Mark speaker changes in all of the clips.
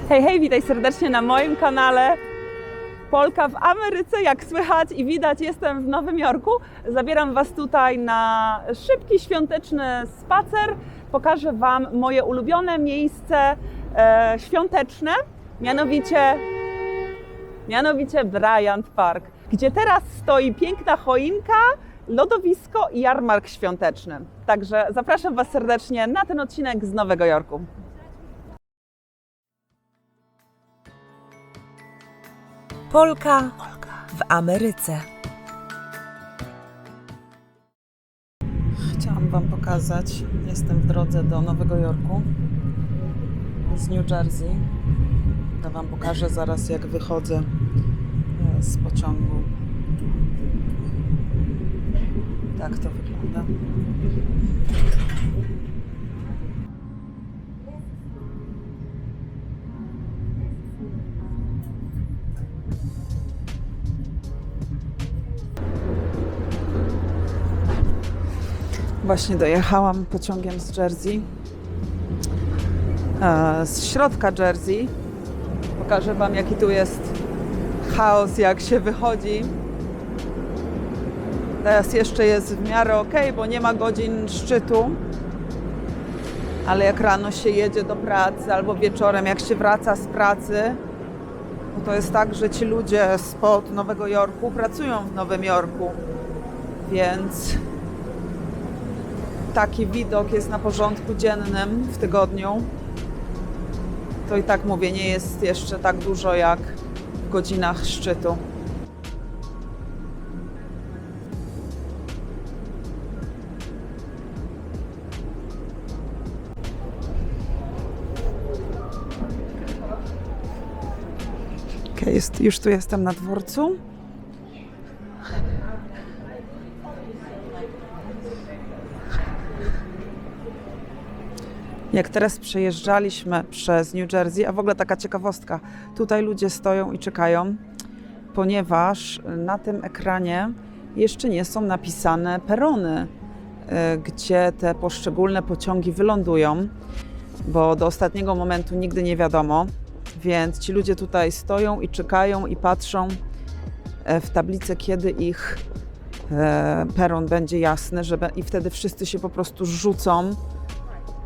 Speaker 1: Hej, hej, witaj serdecznie na moim kanale Polka w Ameryce. Jak słychać i widać, jestem w Nowym Jorku. Zabieram Was tutaj na szybki, świąteczny spacer. Pokażę Wam moje ulubione miejsce świąteczne, mianowicie Bryant Park, gdzie teraz stoi piękna choinka, lodowisko i jarmark świąteczny. Także zapraszam Was serdecznie na ten odcinek z Nowego Jorku.
Speaker 2: Polka w Ameryce.
Speaker 1: Chciałam Wam pokazać, jestem w drodze do Nowego Jorku z New Jersey. To Wam pokażę zaraz, jak wychodzę z pociągu. Tak to wygląda. Właśnie dojechałam pociągiem z Jersey, z środka Jersey. Pokażę Wam, jaki tu jest chaos, jak się wychodzi. Teraz jeszcze jest w miarę ok, bo nie ma godzin szczytu. Ale jak rano się jedzie do pracy albo wieczorem, jak się wraca z pracy, to jest tak, że ci ludzie spod Nowego Jorku pracują w Nowym Jorku. Więc taki widok jest na porządku dziennym w tygodniu. To i tak mówię, nie jest jeszcze tak dużo jak w godzinach szczytu. Okay, już tu jestem na dworcu. Jak teraz przejeżdżaliśmy przez New Jersey, a w ogóle taka ciekawostka, tutaj ludzie stoją i czekają, ponieważ na tym ekranie jeszcze nie są napisane perony, gdzie te poszczególne pociągi wylądują, bo do ostatniego momentu nigdy nie wiadomo, więc ci ludzie tutaj stoją i czekają i patrzą w tablicę, kiedy ich peron będzie jasny, i wtedy wszyscy się po prostu rzucą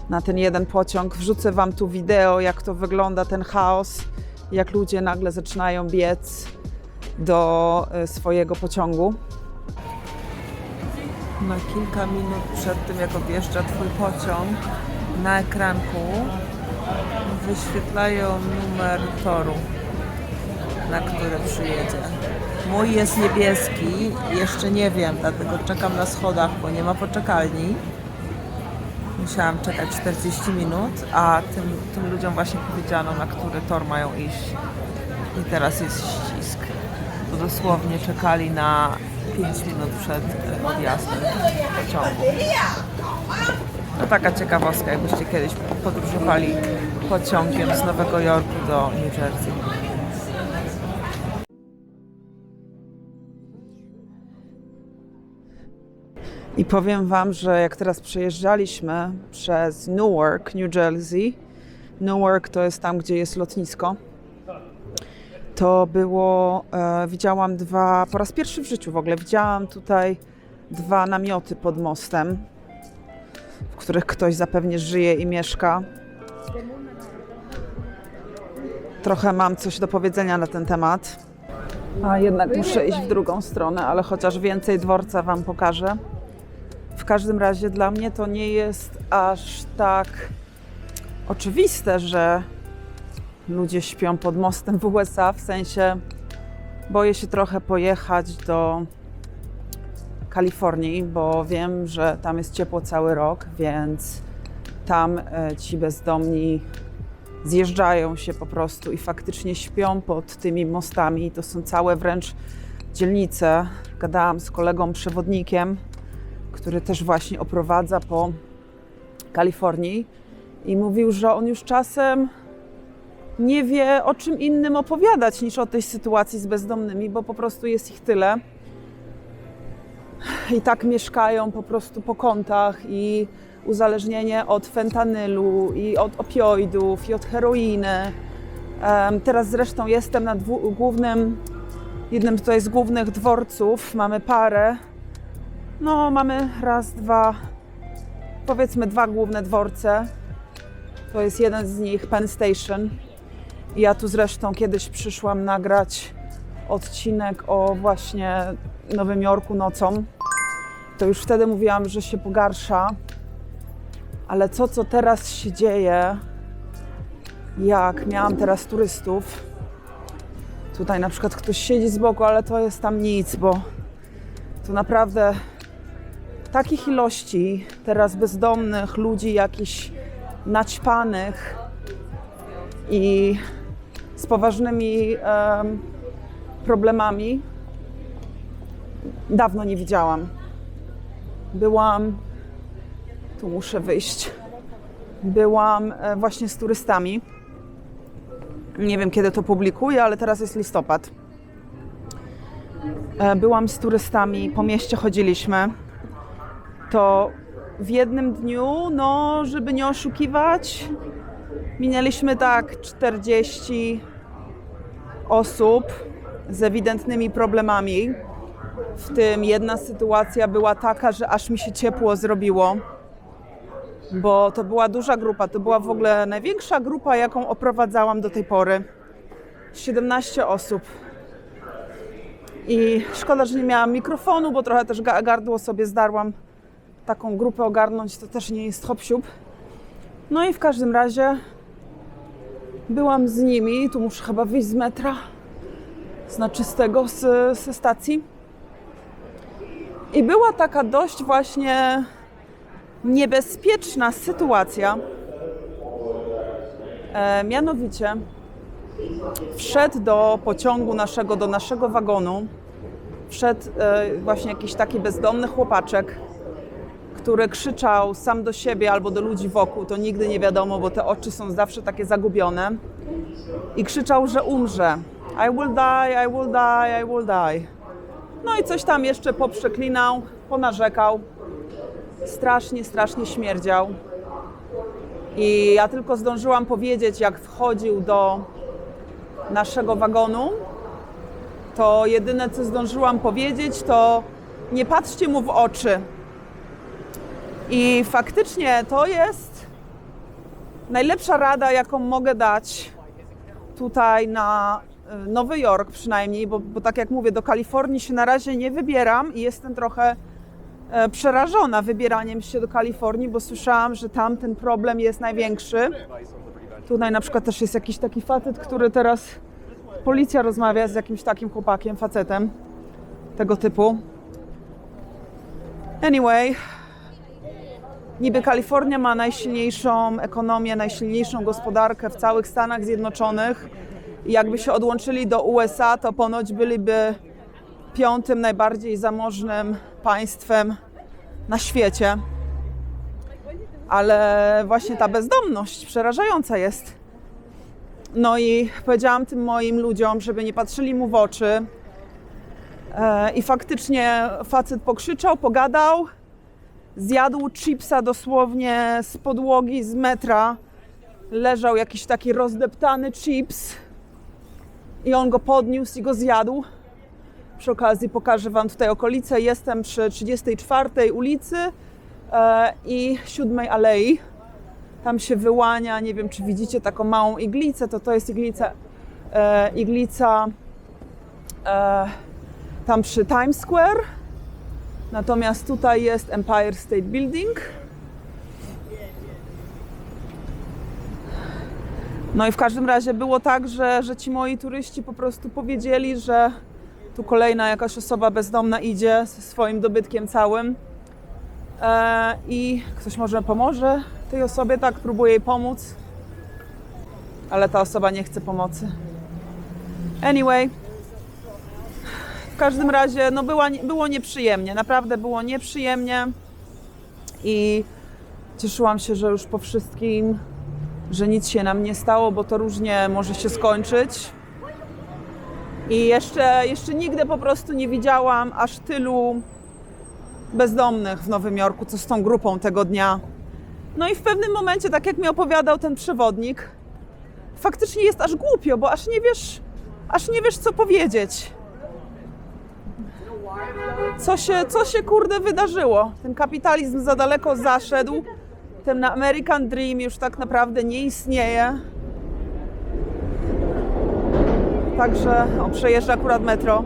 Speaker 1: na ten jeden pociąg. Wrzucę Wam tu wideo, jak to wygląda, ten chaos, jak ludzie nagle zaczynają biec do swojego pociągu. Na kilka minut przed tym, jak odjeżdża Twój pociąg, na ekranku wyświetlają numer toru, na który przyjedzie. Mój jest niebieski, jeszcze nie wiem, dlatego czekam na schodach, bo nie ma poczekalni. Musiałam czekać 40 minut, a tym ludziom właśnie powiedziano, na który tor mają iść. I teraz jest ścisk. Bo dosłownie czekali na 5 minut przed odjazdem pociągu. To taka ciekawostka, jakbyście kiedyś podróżowali pociągiem z Nowego Jorku do New Jersey. I powiem Wam, że jak teraz przejeżdżaliśmy przez Newark, New Jersey, Newark to jest tam, gdzie jest lotnisko, to było, widziałam po raz pierwszy w życiu w ogóle, widziałam tutaj 2 namioty pod mostem, w których ktoś zapewne żyje i mieszka. Trochę mam coś do powiedzenia na ten temat, a jednak muszę iść w drugą stronę, ale chociaż więcej dworca Wam pokażę. W każdym razie dla mnie to nie jest aż tak oczywiste, że ludzie śpią pod mostem w USA, w sensie boję się trochę pojechać do Kalifornii, bo wiem, że tam jest ciepło cały rok, więc tam ci bezdomni zjeżdżają się po prostu i faktycznie śpią pod tymi mostami. To są całe wręcz dzielnice. Gadałam z kolegą przewodnikiem, który też właśnie oprowadza po Kalifornii i mówił, że on już czasem nie wie, o czym innym opowiadać niż o tej sytuacji z bezdomnymi, bo po prostu jest ich tyle. I tak mieszkają po prostu po kątach i uzależnienie od fentanylu i od opioidów i od heroiny Teraz zresztą jestem na jednym tutaj z głównych dworców. Mamy parę. No, mamy raz, dwa, powiedzmy 2 główne dworce. To jest jeden z nich, Penn Station. Ja tu zresztą kiedyś przyszłam nagrać odcinek o właśnie Nowym Jorku nocą. To już wtedy mówiłam, że się pogarsza. Ale co teraz się dzieje, jak miałam teraz turystów. Tutaj na przykład ktoś siedzi z boku, ale to jest tam nic, bo tu naprawdę takich ilości teraz bezdomnych ludzi, jakichś naćpanych i z poważnymi problemami dawno nie widziałam. Tu muszę wyjść. Byłam właśnie z turystami. Nie wiem, kiedy to publikuję, ale teraz jest listopad. Byłam z turystami, po mieście chodziliśmy. To w jednym dniu, no, żeby nie oszukiwać, minęliśmy tak 40 osób z ewidentnymi problemami. W tym jedna sytuacja była taka, że aż mi się ciepło zrobiło, bo to była duża grupa. To była w ogóle największa grupa, jaką oprowadzałam do tej pory. 17 osób. I szkoda, że nie miałam mikrofonu, bo trochę też gardło sobie zdarłam. Taką grupę ogarnąć to też nie jest hop-siup. No i w każdym razie byłam z nimi. Tu muszę chyba wyjść z metra, znaczystego ze stacji. I była taka dość właśnie niebezpieczna sytuacja. Mianowicie wszedł do pociągu do naszego wagonu, wszedł właśnie jakiś taki bezdomny chłopaczek, który krzyczał sam do siebie albo do ludzi wokół, to nigdy nie wiadomo, bo te oczy są zawsze takie zagubione. I krzyczał, że umrze. I will die, I will die, I will die. No i coś tam jeszcze poprzeklinał, ponarzekał. Strasznie śmierdział. I ja tylko zdążyłam powiedzieć, jak wchodził do naszego wagonu, to jedyne, co zdążyłam powiedzieć, to nie patrzcie mu w oczy. I faktycznie to jest najlepsza rada, jaką mogę dać tutaj na Nowy Jork przynajmniej, bo tak jak mówię, do Kalifornii się na razie nie wybieram i jestem trochę przerażona wybieraniem się do Kalifornii, bo słyszałam, że tam ten problem jest największy. Tutaj na przykład też jest jakiś taki facet, który teraz policja rozmawia z jakimś takim chłopakiem, facetem tego typu. Anyway, niby Kalifornia ma najsilniejszą ekonomię, najsilniejszą gospodarkę w całych Stanach Zjednoczonych. I jakby się odłączyli do USA, to ponoć byliby 5. najbardziej zamożnym państwem na świecie. Ale właśnie ta bezdomność przerażająca jest. No i powiedziałam tym moim ludziom, żeby nie patrzyli mu w oczy. I faktycznie facet pokrzyczał, pogadał, zjadł chipsa dosłownie z podłogi, z metra. Leżał jakiś taki rozdeptany chips i on go podniósł i go zjadł. Przy okazji pokażę Wam tutaj okolice. Jestem przy 34 ulicy i 7 alei. Tam się wyłania, nie wiem czy widzicie taką małą iglicę, to jest iglica tam przy Times Square. Natomiast tutaj jest Empire State Building. No i w każdym razie było tak, że ci moi turyści po prostu powiedzieli, że tu kolejna jakaś osoba bezdomna idzie ze swoim dobytkiem całym i ktoś może pomoże tej osobie, tak, próbuje jej pomóc, ale ta osoba nie chce pomocy. Anyway, w każdym razie no było nieprzyjemnie, naprawdę było nieprzyjemnie i cieszyłam się, że już po wszystkim, że nic się nam nie stało, bo to różnie może się skończyć. I jeszcze nigdy po prostu nie widziałam aż tylu bezdomnych w Nowym Jorku, co z tą grupą tego dnia. No i w pewnym momencie, tak jak mi opowiadał ten przewodnik, faktycznie jest aż głupio, bo aż nie wiesz co powiedzieć. Co się kurde wydarzyło? Ten kapitalizm za daleko zaszedł. Ten American Dream już tak naprawdę nie istnieje. Także przejeżdża akurat metro.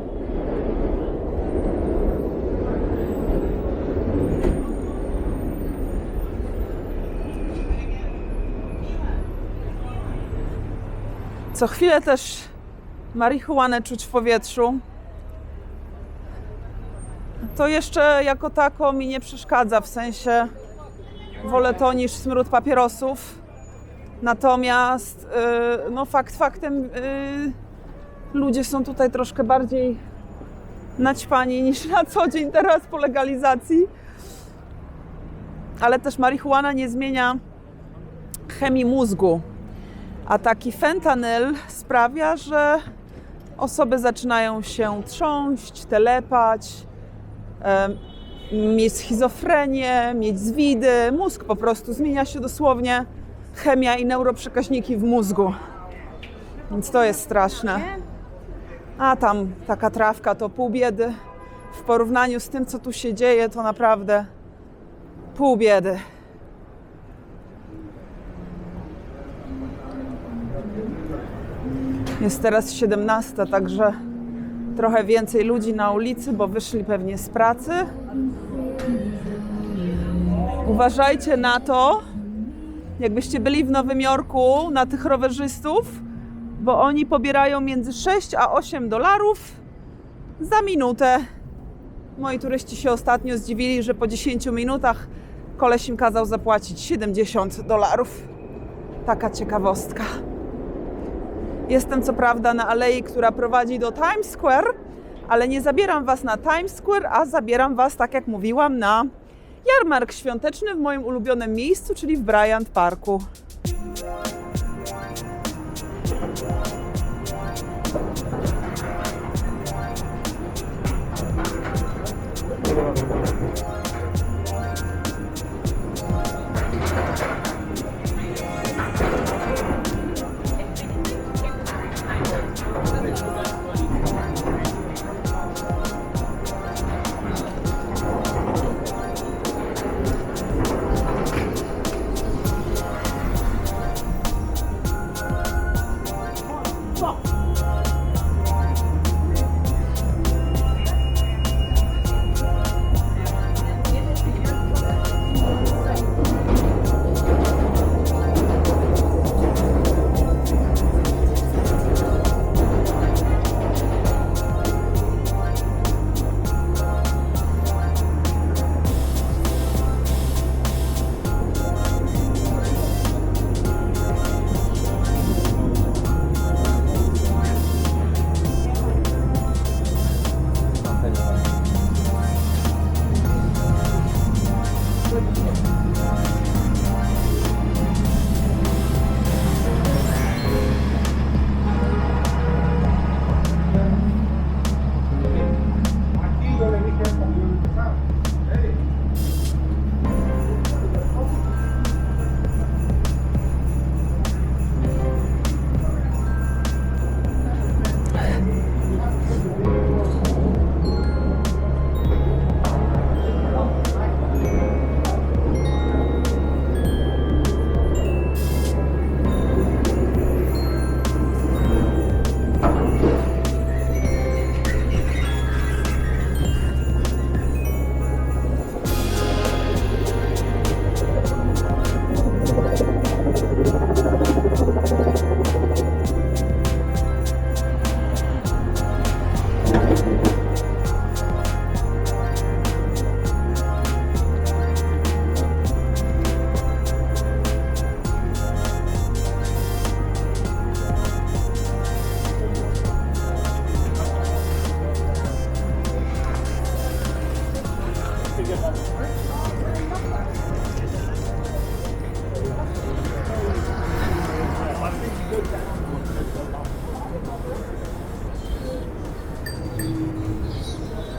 Speaker 1: Co chwilę też marihuanę czuć w powietrzu. To jeszcze jako tako mi nie przeszkadza, w sensie wolę to niż smród papierosów. Natomiast no fakt faktem ludzie są tutaj troszkę bardziej naćpani niż na co dzień teraz po legalizacji. Ale też marihuana nie zmienia chemii mózgu. A taki fentanyl sprawia, że osoby zaczynają się trząść, telepać, mieć schizofrenię, mieć zwidy. Mózg po prostu zmienia się dosłownie, chemia i neuroprzekaźniki w mózgu. Więc to jest straszne. A tam taka trawka to pół biedy. W porównaniu z tym, co tu się dzieje, to naprawdę pół biedy. Jest teraz 17, także trochę więcej ludzi na ulicy, bo wyszli pewnie z pracy. Uważajcie na to, jakbyście byli w Nowym Jorku, na tych rowerzystów, bo oni pobierają między 6 a 8 dolarów za minutę. Moi turyści się ostatnio zdziwili, że po 10 minutach koleś im kazał zapłacić 70 dolarów. Taka ciekawostka. Jestem co prawda na alei, która prowadzi do Times Square, ale nie zabieram Was na Times Square, a zabieram Was, tak jak mówiłam, na jarmark świąteczny w moim ulubionym miejscu, czyli w Bryant Parku.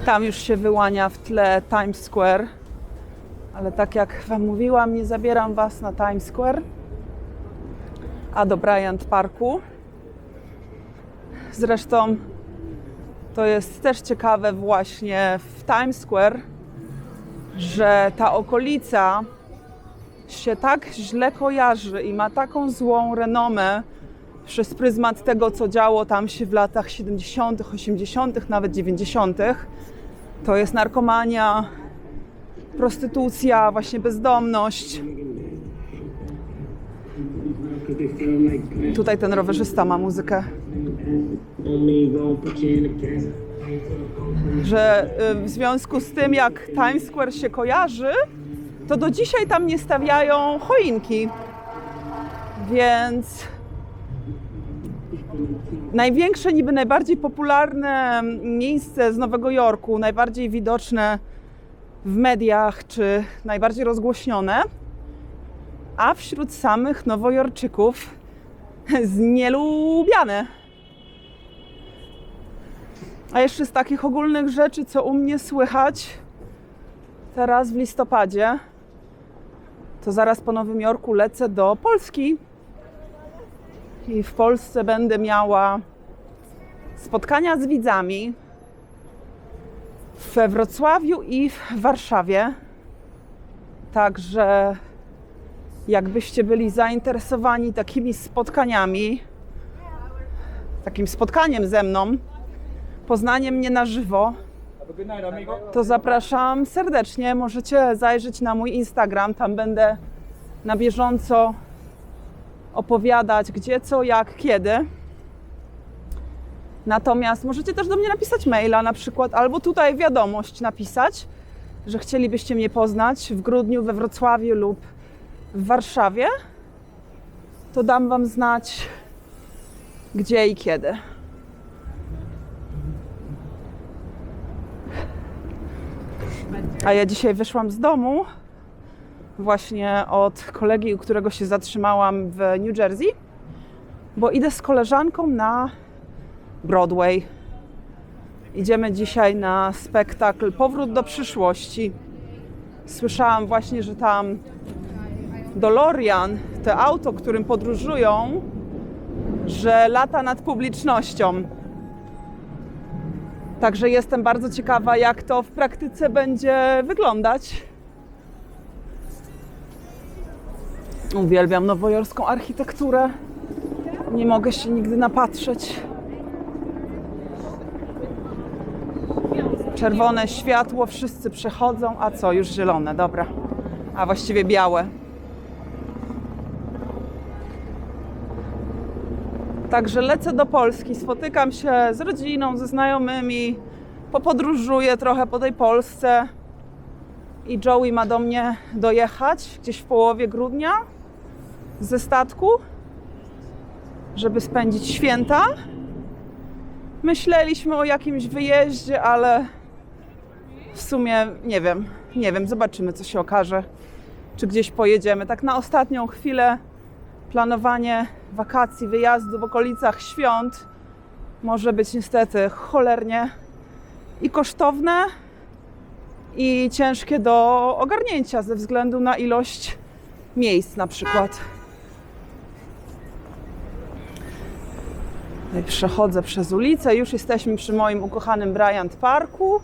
Speaker 1: Tam już się wyłania w tle Times Square, ale tak jak Wam mówiłam, nie zabieram Was na Times Square, a do Bryant Parku. Zresztą to jest też ciekawe właśnie w Times Square, że ta okolica się tak źle kojarzy i ma taką złą renomę przez pryzmat tego, co działo tam się w latach 70., 80., nawet 90. To jest narkomania, prostytucja, właśnie bezdomność. Tutaj ten rowerzysta ma muzykę. Że w związku z tym, jak Times Square się kojarzy, to do dzisiaj tam nie stawiają choinki. Więc największe, niby najbardziej popularne miejsce z Nowego Jorku, najbardziej widoczne w mediach, czy najbardziej rozgłośnione, a wśród samych Nowojorczyków znielubiane. A jeszcze z takich ogólnych rzeczy, co u mnie słychać teraz w listopadzie, to zaraz po Nowym Jorku lecę do Polski. I w Polsce będę miała spotkania z widzami we Wrocławiu i w Warszawie. Także jakbyście byli zainteresowani takimi spotkaniami, takim spotkaniem ze mną, poznaniem mnie na żywo, to zapraszam serdecznie. Możecie zajrzeć na mój Instagram, tam będę na bieżąco opowiadać gdzie, co, jak, kiedy. Natomiast możecie też do mnie napisać maila na przykład, albo tutaj wiadomość napisać, że chcielibyście mnie poznać w grudniu we Wrocławiu lub w Warszawie. To dam wam znać gdzie i kiedy. A ja dzisiaj wyszłam z domu właśnie od kolegi, u którego się zatrzymałam w New Jersey, bo idę z koleżanką na Broadway. Idziemy dzisiaj na spektakl Powrót do przyszłości. Słyszałam właśnie, że tam DeLorean, to auto, którym podróżują, że lata nad publicznością. Także jestem bardzo ciekawa, jak to w praktyce będzie wyglądać. Uwielbiam nowojorską architekturę. Nie mogę się nigdy napatrzeć. Czerwone światło, wszyscy przechodzą, a co? Już zielone, dobra. A właściwie białe. Także lecę do Polski, spotykam się z rodziną, ze znajomymi, popodróżuję trochę po tej Polsce i Joey ma do mnie dojechać gdzieś w połowie grudnia ze statku, żeby spędzić święta. Myśleliśmy o jakimś wyjeździe, ale w sumie nie wiem, zobaczymy, co się okaże, czy gdzieś pojedziemy. Tak na ostatnią chwilę planowanie wakacji, wyjazdu w okolicach świąt może być niestety cholernie i kosztowne, i ciężkie do ogarnięcia ze względu na ilość miejsc na przykład. Tutaj przechodzę przez ulicę, już jesteśmy przy moim ukochanym Bryant Parku.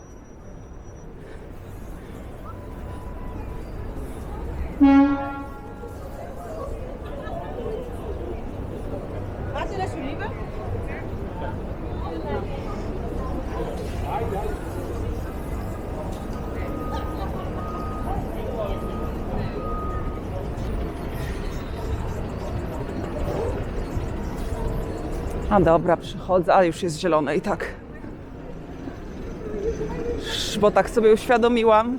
Speaker 1: A dobra, przychodzę, ale już jest zielone i tak. Bo tak sobie uświadomiłam,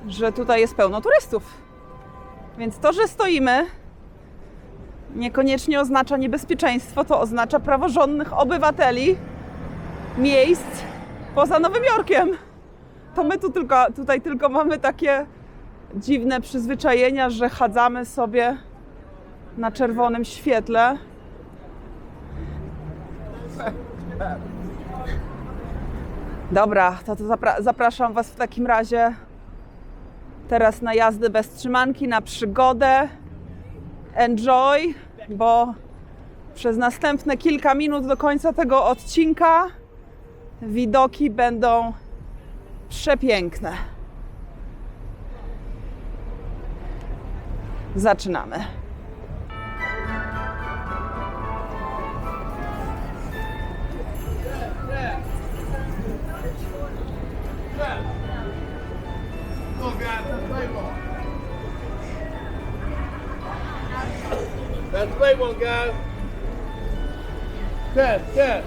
Speaker 1: że tutaj jest pełno turystów. Więc to, że stoimy, niekoniecznie oznacza niebezpieczeństwo, to oznacza praworządnych obywateli miejsc poza Nowym Jorkiem. To my tutaj tylko mamy takie dziwne przyzwyczajenia, że chadzamy sobie na czerwonym świetle. Dobra, to zapraszam Was w takim razie teraz na jazdę bez trzymanki, na przygodę. Enjoy! bo przez następne kilka minut do końca tego odcinka widoki będą przepiękne. Zaczynamy.
Speaker 3: Let's play one, guys. Good.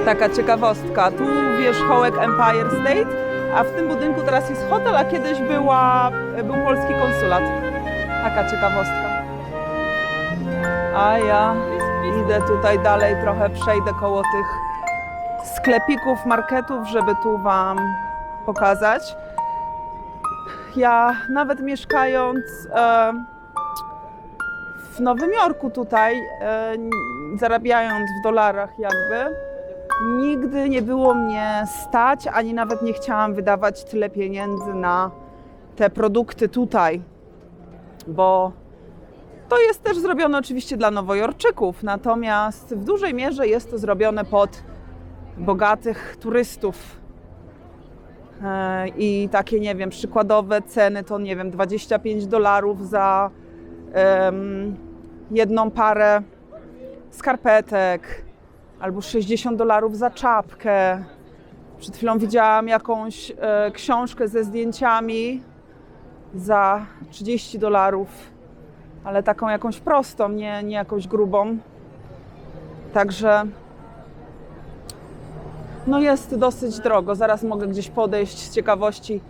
Speaker 1: Taka ciekawostka, tu wierzchołek Empire State, a w tym budynku teraz jest hotel, a kiedyś był polski konsulat. Taka ciekawostka. A ja idę tutaj dalej, trochę przejdę koło tych sklepików, marketów, żeby tu Wam pokazać. Ja nawet mieszkając w Nowym Jorku tutaj, zarabiając w dolarach jakby, nigdy nie było mnie stać, ani nawet nie chciałam wydawać tyle pieniędzy na te produkty tutaj, bo to jest też zrobione oczywiście dla Nowojorczyków, natomiast w dużej mierze jest to zrobione pod bogatych turystów. I takie, nie wiem, przykładowe ceny to, nie wiem, $25 za jedną parę skarpetek, albo $60 za czapkę. Przed chwilą widziałam jakąś książkę ze zdjęciami za $30, ale taką jakąś prostą, nie jakąś grubą. Także no jest dosyć drogo. Zaraz mogę gdzieś podejść z ciekawości,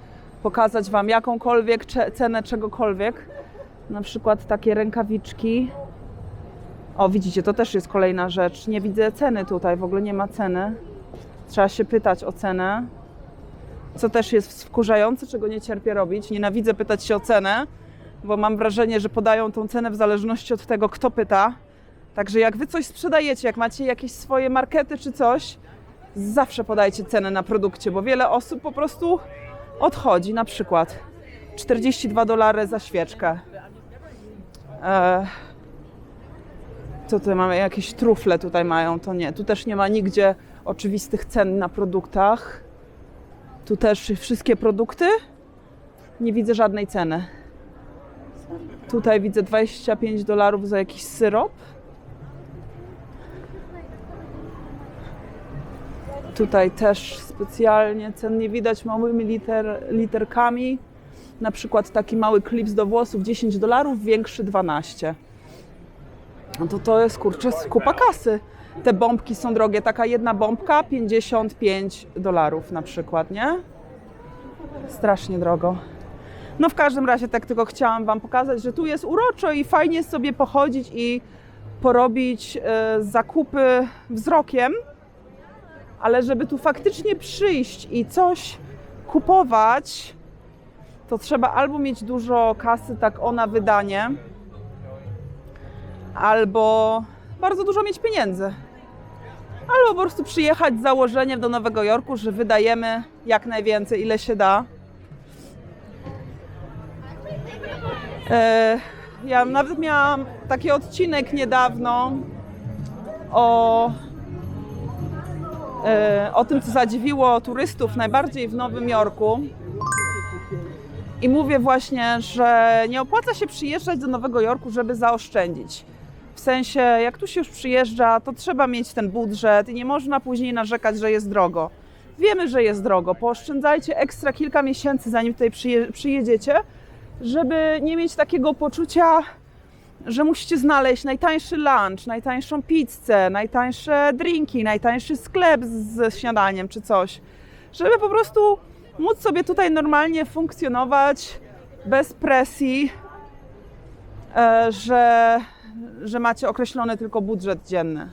Speaker 1: pokazać Wam jakąkolwiek cenę czegokolwiek. Na przykład takie rękawiczki. O, widzicie, to też jest kolejna rzecz. Nie widzę ceny tutaj, w ogóle nie ma ceny. Trzeba się pytać o cenę. Co też jest wkurzające, czego nie cierpię robić. Nienawidzę pytać się o cenę, bo mam wrażenie, że podają tą cenę w zależności od tego, kto pyta. Także jak Wy coś sprzedajecie, jak macie jakieś swoje markety czy coś, zawsze podajcie cenę na produkcie, bo wiele osób po prostu odchodzi. Na przykład $42 za świeczkę. Co tutaj mamy? Jakieś trufle tutaj mają, to nie. Tu też nie ma nigdzie oczywistych cen na produktach. Tu też wszystkie produkty. Nie widzę żadnej ceny. Tutaj widzę $25 za jakiś syrop. Tutaj też specjalnie cen nie widać, małymi literkami. Na przykład taki mały klips do włosów $10, większy 12. No to jest, kurczę, kupa kasy. Te bombki są drogie. Taka jedna bombka $55 na przykład, nie? Strasznie drogo. No w każdym razie tak tylko chciałam Wam pokazać, że tu jest uroczo i fajnie sobie pochodzić i porobić zakupy wzrokiem. Ale żeby tu faktycznie przyjść i coś kupować, to trzeba albo mieć dużo kasy tak na wydanie, albo bardzo dużo mieć pieniędzy. Albo po prostu przyjechać z założeniem do Nowego Jorku, że wydajemy jak najwięcej, ile się da. Ja nawet miałam taki odcinek niedawno o tym, co zadziwiło turystów najbardziej w Nowym Jorku. I mówię właśnie, że nie opłaca się przyjeżdżać do Nowego Jorku, żeby zaoszczędzić. W sensie, jak tu się już przyjeżdża, to trzeba mieć ten budżet i nie można później narzekać, że jest drogo. Wiemy, że jest drogo. Pooszczędzajcie ekstra kilka miesięcy, zanim tutaj przyjedziecie, żeby nie mieć takiego poczucia, że musicie znaleźć najtańszy lunch, najtańszą pizzę, najtańsze drinki, najtańszy sklep z śniadaniem czy coś. Żeby po prostu móc sobie tutaj normalnie funkcjonować bez presji, że macie określony tylko budżet dzienny.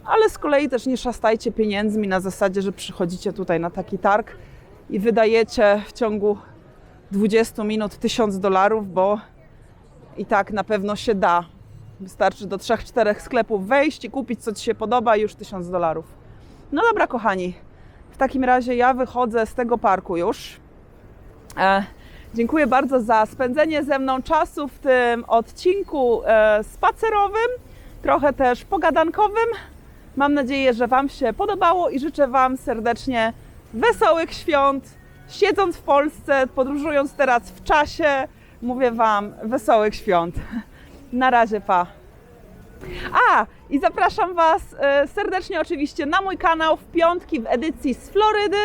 Speaker 1: Ale z kolei też nie szastajcie pieniędzmi na zasadzie, że przychodzicie tutaj na taki targ i wydajecie w ciągu 20 minut $1000, bo i tak na pewno się da. Wystarczy do 3-4 sklepów wejść i kupić, co Ci się podoba i już $1000. No dobra, kochani. W takim razie ja wychodzę z tego parku już. Dziękuję bardzo za spędzenie ze mną czasu w tym odcinku spacerowym, trochę też pogadankowym. Mam nadzieję, że Wam się podobało i życzę Wam serdecznie wesołych świąt. Siedząc w Polsce, podróżując teraz w czasie, mówię Wam wesołych świąt. Na razie, pa! I zapraszam Was serdecznie oczywiście na mój kanał w piątki w edycji z Florydy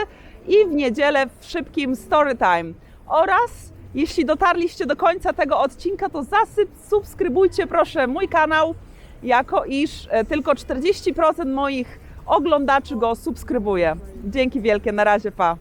Speaker 1: i w niedzielę w szybkim Storytime. Oraz jeśli dotarliście do końca tego odcinka, to subskrybujcie proszę mój kanał, jako iż tylko 40% moich oglądaczy go subskrybuje. Dzięki wielkie, na razie, pa!